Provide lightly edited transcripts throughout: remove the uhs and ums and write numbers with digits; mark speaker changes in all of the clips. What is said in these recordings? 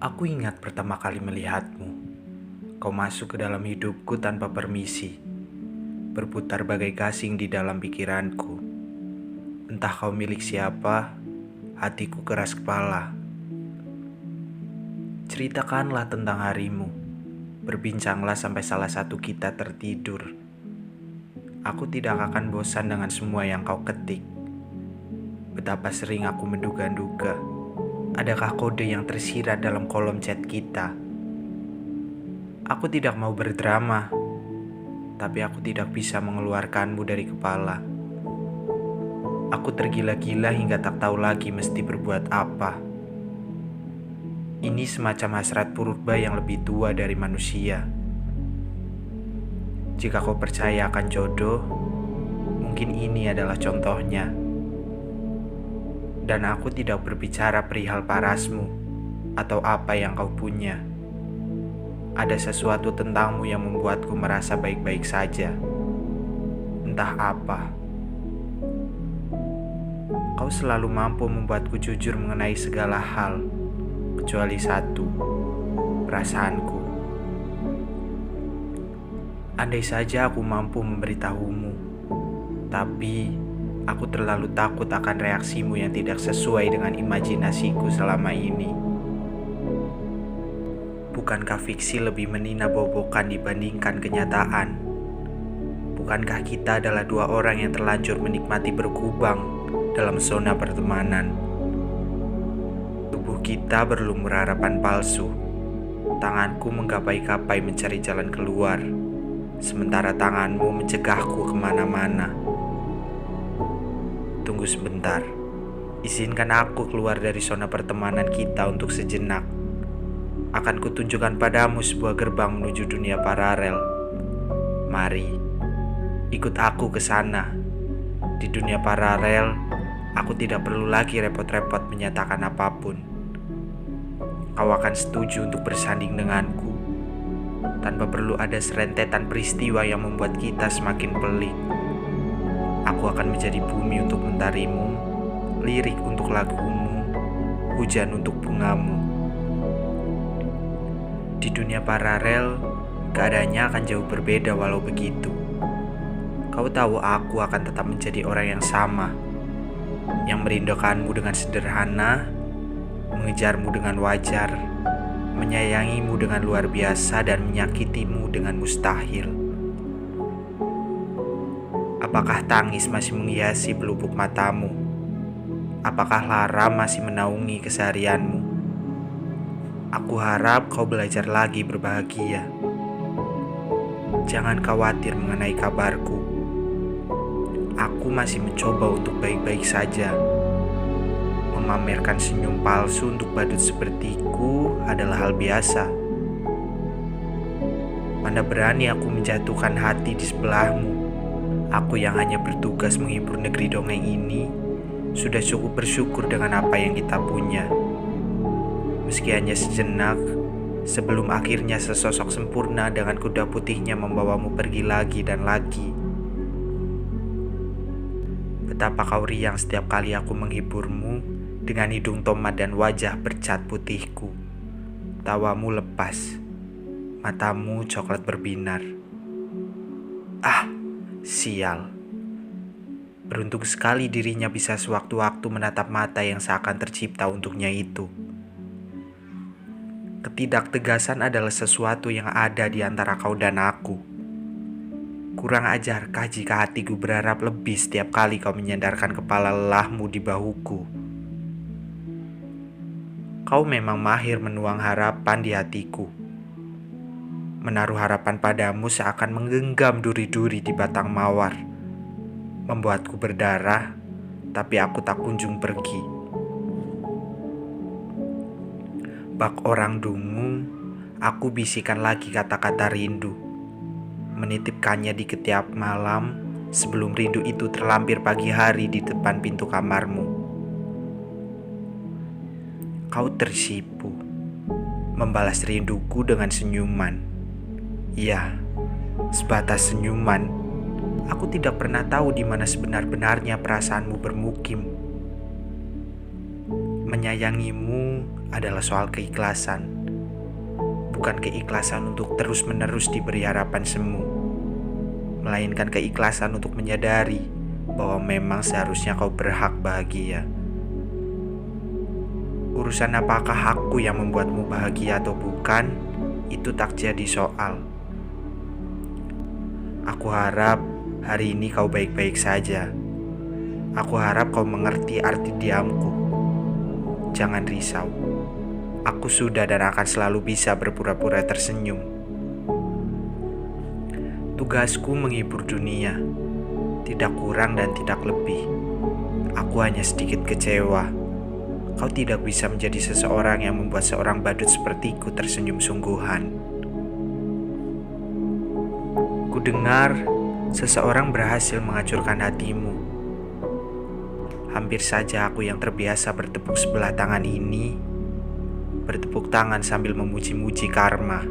Speaker 1: Aku ingat pertama kali melihatmu. Kau masuk ke dalam hidupku tanpa permisi, berputar bagai gasing di dalam pikiranku. Entah kau milik siapa, hatiku keras kepala. Ceritakanlah tentang harimu. Berbincanglah sampai salah satu kita tertidur. Aku tidak akan bosan dengan semua yang kau ketik. Betapa sering aku menduga-duga, adakah kode yang tersirat dalam kolom chat kita? Aku tidak mau berdrama, tapi aku tidak bisa mengeluarkanmu dari kepala. Aku tergila-gila hingga tak tahu lagi mesti berbuat apa. Ini semacam hasrat purba yang lebih tua dari manusia. Jika kau percaya akan jodoh, mungkin ini adalah contohnya. Dan aku tidak berbicara perihal parasmu atau apa yang kau punya. Ada sesuatu tentangmu yang membuatku merasa baik-baik saja. Entah apa. Kau selalu mampu membuatku jujur mengenai segala hal, kecuali satu, perasaanku. Andai saja aku mampu memberitahumu, tapi aku terlalu takut akan reaksimu yang tidak sesuai dengan imajinasiku selama ini. Bukankah fiksi lebih menina-bobokan dibandingkan kenyataan? Bukankah kita adalah dua orang yang terlanjur menikmati berkubang dalam zona pertemanan? Tubuh kita berlumur harapan palsu. Tanganku menggapai-gapai mencari jalan keluar, sementara tanganmu mencegahku kemana-mana. Tunggu sebentar. Izinkan aku keluar dari zona pertemanan kita untuk sejenak. Akan kutunjukkan padamu sebuah gerbang menuju dunia paralel. Mari, ikut aku ke sana. Di dunia paralel, aku tidak perlu lagi repot-repot menyatakan apapun. Kau akan setuju untuk bersanding denganku, tanpa perlu ada serentetan peristiwa yang membuat kita semakin pelik. Aku akan menjadi bumi untuk mentarimu, lirik untuk lagumu, hujan untuk bungamu. Di dunia paralel, keadaannya akan jauh berbeda walau begitu. Kau tahu aku akan tetap menjadi orang yang sama, yang merindukanmu dengan sederhana, mengejarmu dengan wajar, menyayangimu dengan luar biasa, dan menyakitimu dengan mustahil. Apakah tangis masih menghiasi pelupuk matamu? Apakah lara masih menaungi keseharianmu? Aku harap kau belajar lagi berbahagia. Jangan khawatir mengenai kabarku. Aku masih mencoba untuk baik-baik saja. Memamerkan senyum palsu untuk badut sepertiku adalah hal biasa. Mana berani aku menjatuhkan hati di sebelahmu. Aku yang hanya bertugas menghibur negeri dongeng ini sudah cukup bersyukur dengan apa yang kita punya. Meski hanya sejenak, sebelum akhirnya sesosok sempurna dengan kuda putihnya membawamu pergi lagi dan lagi. Betapa kau riang setiap kali aku menghiburmu dengan hidung tomat dan wajah bercat putihku. Tawamu lepas, matamu coklat berbinar. Ah, sial. Beruntung sekali dirinya bisa sewaktu-waktu menatap mata yang seakan tercipta untuknya itu. Ketidaktegasan adalah sesuatu yang ada di antara kau dan aku. Kurang ajarkah jika hatiku berharap lebih setiap kali kau menyandarkan kepala lelahmu di bahuku? Kau memang mahir menuang harapan di hatiku. Menaruh harapan padamu seakan menggenggam duri-duri di batang mawar. Membuatku berdarah, tapi aku tak kunjung pergi. Bak orang dungu, aku bisikan lagi kata-kata rindu, menitipkannya di ketiak malam sebelum rindu itu terlampir pagi hari di depan pintu kamarmu. Kau tersipu, membalas rinduku dengan senyuman. Ya, sebatas senyuman. Aku tidak pernah tahu di mana sebenar-benarnya perasaanmu bermukim. Menyayangimu adalah soal keikhlasan. bukan keikhlasan untuk terus-menerus diberi harapan semu, melainkan keikhlasan untuk menyadari bahwa memang seharusnya kau berhak bahagia. Urusan apakah aku yang membuatmu bahagia atau bukan, itu tak jadi soal. Aku harap hari ini kau baik-baik saja. Aku harap kau mengerti arti diamku. Jangan risau. Aku sudah dan akan selalu bisa berpura-pura tersenyum. Tugasku menghibur dunia, tidak kurang dan tidak lebih. Aku hanya sedikit kecewa. Kau tidak bisa menjadi seseorang yang membuat seorang badut sepertiku tersenyum sungguhan. Ku dengar seseorang berhasil menghancurkan hatimu. Hampir saja aku yang terbiasa bertepuk sebelah tangan ini bertepuk tangan sambil memuji-muji karma.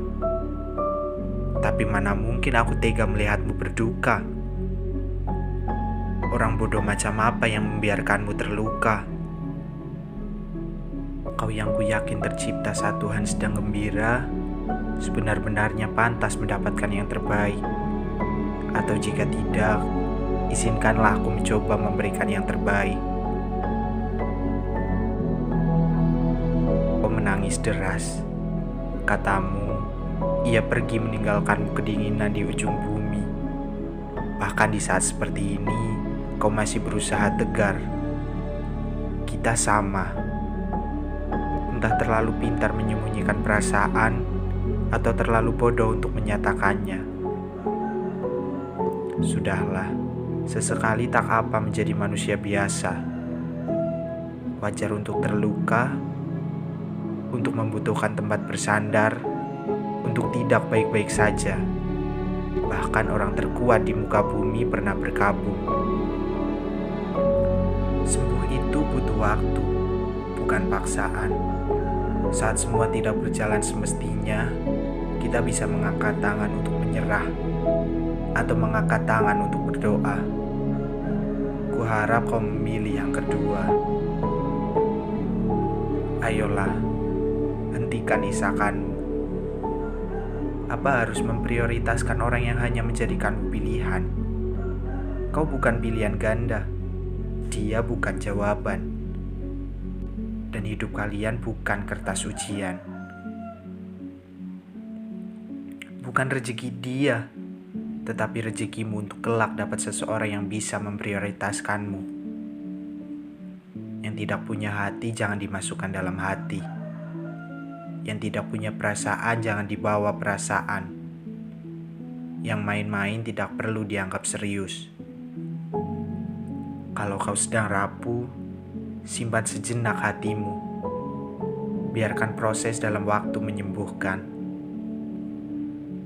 Speaker 1: Tapi mana mungkin aku tega melihatmu berduka. Orang bodoh macam apa yang membiarkanmu terluka? Kau yang ku yakin tercipta saat Tuhan sedang gembira, sebenar-benarnya pantas mendapatkan yang terbaik. Atau jika tidak, izinkanlah aku mencoba memberikan yang terbaik. Kau menangis deras. Katamu, ia pergi meninggalkanmu kedinginan di ujung bumi. Bahkan di saat seperti ini, kau masih berusaha tegar. Kita sama. Entah terlalu pintar menyembunyikan perasaan atau terlalu bodoh untuk menyatakannya. Sudahlah, sesekali tak apa menjadi manusia biasa. Wajar untuk terluka, untuk membutuhkan tempat bersandar, untuk tidak baik-baik saja. Bahkan orang terkuat di muka bumi pernah berkabung. Sembuh itu butuh waktu, bukan paksaan. Saat semua tidak berjalan semestinya, kita bisa mengangkat tangan untuk menyerah atau mengangkat tangan untuk berdoa. Ku harap kau memilih yang kedua. Ayolah, hentikan isakanmu. Apa harus memprioritaskan orang yang hanya menjadikanmu pilihan? Kau bukan pilihan ganda. Dia bukan jawaban. Dan hidup kalian bukan kertas ujian. Bukan rezeki dia, tetapi rezekimu untuk kelak dapat seseorang yang bisa memprioritaskanmu. Yang tidak punya hati jangan dimasukkan dalam hati. Yang tidak punya perasaan jangan dibawa perasaan. Yang main-main tidak perlu dianggap serius. Kalau kau sedang rapuh, simpan sejenak hatimu. Biarkan proses dalam waktu menyembuhkan.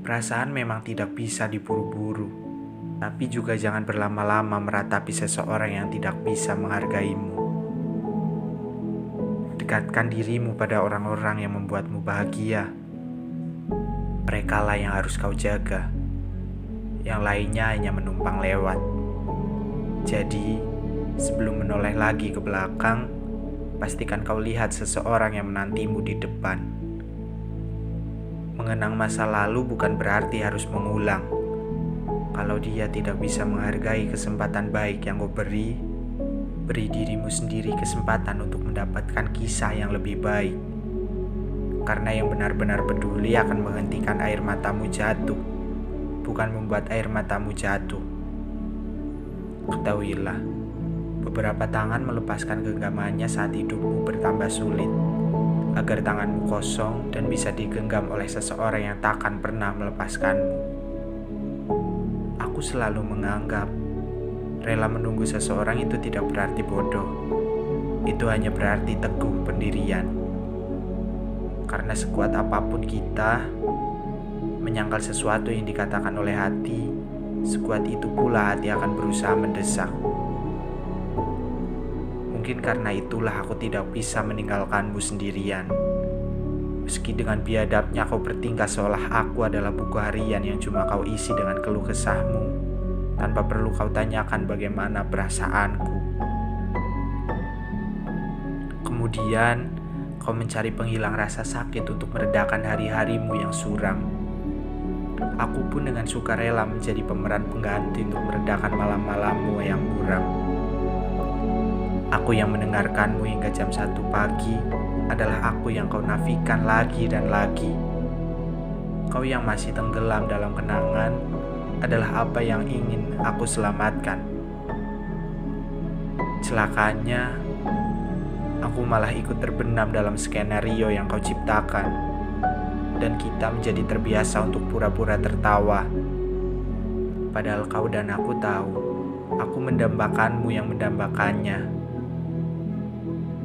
Speaker 1: Perasaan memang tidak bisa diburu-buru, tapi juga jangan berlama-lama meratapi seseorang yang tidak bisa menghargaimu. Dekatkan dirimu pada orang-orang yang membuatmu bahagia. Merekalah yang harus kau jaga. Yang lainnya hanya menumpang lewat. Jadi, sebelum menoleh lagi ke belakang, pastikan kau lihat seseorang yang menantimu di depan. Mengenang masa lalu bukan berarti harus mengulang. Kalau dia tidak bisa menghargai kesempatan baik yang kau beri dirimu sendiri kesempatan untuk mendapatkan kisah yang lebih baik. Karena yang benar-benar peduli akan menghentikan air matamu jatuh, bukan membuat air matamu jatuh. Ketahuilah, beberapa tangan melepaskan genggamannya saat hidupmu bertambah sulit, agar tanganmu kosong dan bisa digenggam oleh seseorang yang takkan pernah melepaskanmu. Aku selalu menganggap rela menunggu seseorang itu tidak berarti bodoh. Itu hanya berarti teguh pendirian. Karena sekuat apapun kita menyangkal sesuatu yang dikatakan oleh hati, sekuat itu pula hati akan berusaha mendesak. Mungkin karena itulah aku tidak bisa meninggalkanmu sendirian. Meski dengan biadabnya kau bertingkah seolah aku adalah buku harian yang cuma kau isi dengan keluh kesahmu, tanpa perlu kau tanyakan bagaimana perasaanku. Kemudian Kau mencari penghilang rasa sakit untuk meredakan hari-harimu yang suram. Aku pun dengan sukarela menjadi pemeran pengganti untuk meredakan malam-malammu yang muram. Aku yang mendengarkanmu hingga jam 1 pagi adalah aku yang kau nafikan lagi dan lagi. Kau yang masih tenggelam dalam kenangan adalah apa yang ingin aku selamatkan. Celakanya, aku malah ikut terbenam dalam skenario yang kau ciptakan, dan kita menjadi terbiasa untuk pura-pura tertawa. Padahal kau dan aku tahu, aku mendambakanmu yang mendambakannya.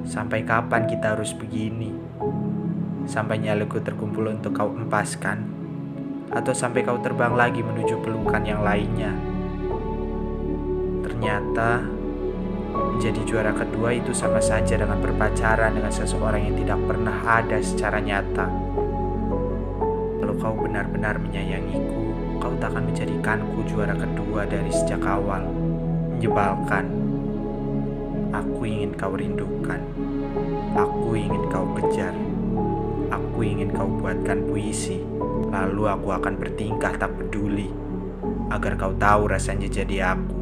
Speaker 1: Sampai kapan kita harus begini? Sampai nyaliku terkumpul untuk kau empaskan? Atau sampai kau terbang lagi menuju pelukan yang lainnya? Ternyata menjadi juara kedua itu sama saja dengan berpacaran dengan seseorang yang tidak pernah ada secara nyata. Kalau kau benar-benar menyayangiku, kau takkan menjadikanku juara kedua dari sejak awal. Menyebalkan. Aku ingin kau rindukan. Aku ingin kau kejar. Aku ingin kau buatkan puisi. Lalu aku akan bertingkah tak peduli, agar kau tahu rasanya jadi aku.